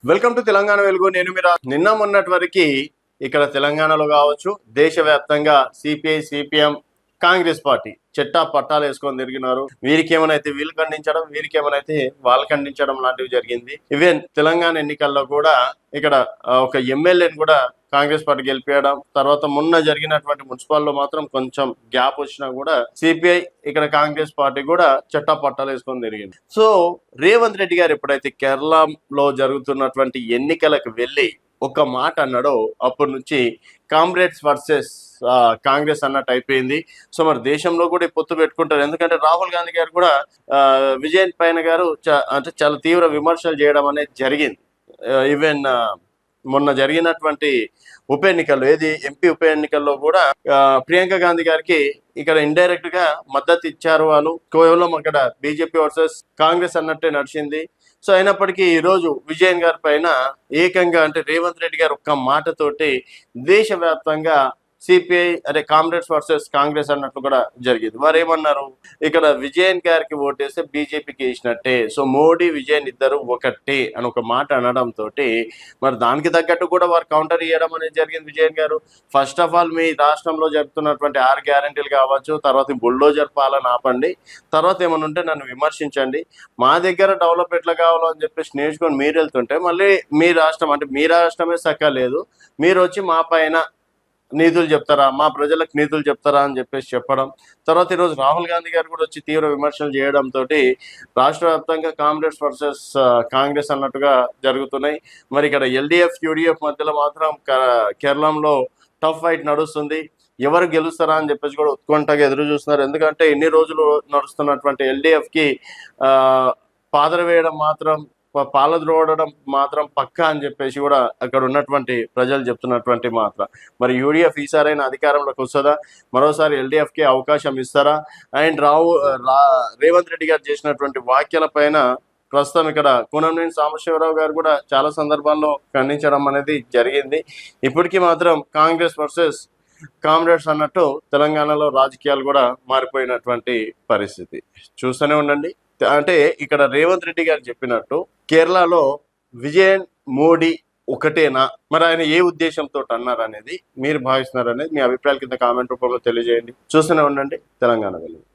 Welcome to Telangana వెలుగు. నేను మీరు నిన్న మొన్నటి వరకు ఇక్కడ తెలంగాణలో కావచ్చు, దేశవ్యాప్తంగా సిపిఐ సిపిఎం కాంగ్రెస్ పార్టీ చెట్టా పట్టాలు వేసుకొని తిరిగినారు. వీరికి ఏమైనా వీళ్ళు ఖండించడం, వీరికి ఏమైనా వాళ్ళు ఖండించడం లాంటివి జరిగింది. ఈవెన్ తెలంగాణ ఎన్నికల్లో కూడా ఇక్కడ ఒక ఎమ్మెల్యేని కూడా కాంగ్రెస్ పార్టీ గెలిపేయడం, తర్వాత మొన్న జరిగినటువంటి మున్సిపాల్లో మాత్రం కొంచెం గ్యాప్ వచ్చినా కూడా సిపిఐ ఇక్కడ కాంగ్రెస్ పార్టీ కూడా చట్టా పట్టాలు వేసుకొని తిరిగింది. సో రేవంత్ రెడ్డి గారు ఎప్పుడైతే కేరళలో జరుగుతున్నటువంటి ఎన్నికలకు వెళ్ళి ఒక మాట అన్నాడో అప్పటి నుంచి కామ్రేడ్స్ వర్సెస్ కాంగ్రెస్ అన్నట్టు అయిపోయింది. సో మరి దేశంలో కూడా పొత్తు పెట్టుకుంటారు. ఎందుకంటే రాహుల్ గాంధీ గారు కూడా విజయన్ పైన గారు అంటే చాలా తీవ్ర విమర్శలు చేయడం అనేది జరిగింది. ఈవెన్ మొన్న జరిగినటువంటి ఉప ఎన్నికల్లో ఎంపీ ఉప ఎన్నికల్లో కూడా ప్రియాంక గాంధీ గారికి ఇక్కడ ఇండైరెక్ట్ గా మద్దతు ఇచ్చారు. వాళ్ళు కేవలం అక్కడ బీజేపీ వర్సెస్ కాంగ్రెస్ అన్నట్టే నడిచింది. సో అయినప్పటికీ ఈ రోజు విజయన్ గారి పైన ఏకంగా అంటే రేవంత్ రెడ్డి గారు ఒక్క మాటతోటి దేశవ్యాప్తంగా సిపిఐ అదే కామ్రేడ్స్ వర్సెస్ కాంగ్రెస్ అన్నట్లు కూడా జరిగింది. వారు ఏమన్నారు, ఇక్కడ విజయన్ గారికి ఓటేస్తే బీజేపీకి వేసినట్టే, సో మోడీ విజయన్ ఇద్దరు ఒకటే అని ఒక మాట అనడంతో మరి దానికి తగ్గట్టు కూడా వారు కౌంటర్ ఇవ్వడం అనేది జరిగింది. విజయన్ గారు ఫస్ట్ ఆఫ్ ఆల్ మీ రాష్ట్రంలో జరుపుతున్నటువంటి 6 గ్యారంటీలు కావచ్చు, తర్వాత బుల్డోజర్ పాలన ఆపండి, తర్వాత ఏమైనా ఉంటే నన్ను విమర్శించండి, మా దగ్గర డెవలప్ ఎట్లా కావాలో అని చెప్పేసి నేర్చుకొని మీరు వెళ్తుంటే మళ్ళీ మీ రాష్ట్రం అంటే మీ రాష్ట్రమే సక్కలేదు, మీరు వచ్చి మా పైన నీతులు చెప్తారా, మా ప్రజలకు నీతులు చెప్తారా అని చెప్పేసి చెప్పడం. తర్వాత ఈరోజు రాహుల్ గాంధీ గారు కూడా వచ్చి తీవ్ర విమర్శలు చేయడంతో రాష్ట్ర వ్యాప్తంగా కామ్రేడ్స్ వర్సెస్ కాంగ్రెస్ అన్నట్టుగా జరుగుతున్నాయి. మరి ఇక్కడ ఎల్డిఎఫ్ యూడిఎఫ్ మధ్యలో మాత్రం కేరళంలో టఫ్ ఫైట్ నడుస్తుంది. ఎవరు గెలుస్తారా అని చెప్పేసి కూడా ఉత్కంఠగా ఎదురు చూస్తున్నారు. ఎందుకంటే ఎన్ని రోజులు నడుస్తున్నటువంటి ఎల్డిఎఫ్కి పాదర వేయడం మాత్రం పాలద్రోవడం మాత్రం పక్కా అని చెప్పేసి కూడా అక్కడ ఉన్నటువంటి ప్రజలు చెప్తున్నటువంటి మాత్రం. మరి యూడిఎఫ్ ఈసారైనా అధికారంలోకి వస్తుందా, మరోసారి ఎల్డిఎఫ్కి అవకాశం ఇస్తారా? అండ్ రేవంత్ రెడ్డి గారు చేసినటువంటి వ్యాఖ్యల పైన ప్రస్తుతం ఇక్కడ కూనంనేని సాంబశివరావు గారు కూడా చాలా సందర్భాల్లో ఖండించడం అనేది జరిగింది. ఇప్పటికీ మాత్రం కాంగ్రెస్ వర్సెస్ కామ్రేడ్స్ అన్నట్టు తెలంగాణలో రాజకీయాలు కూడా మారిపోయినటువంటి పరిస్థితి. చూస్తూనే ఉండండి. అంటే ఇక్కడ రేవంత్ రెడ్డి గారు చెప్పినట్టు కేరళలో విజయన్ మోడీ ఒకటేనా, మరి ఆయన ఏ ఉద్దేశంతో అన్నారు అనేది మీరు భావిస్తున్నారు అనేది మీ అభిప్రాయాల కింద కామెంట్ రూపంలో తెలియజేయండి. చూస్తూనే ఉండండి తెలంగాణ వెలుగు.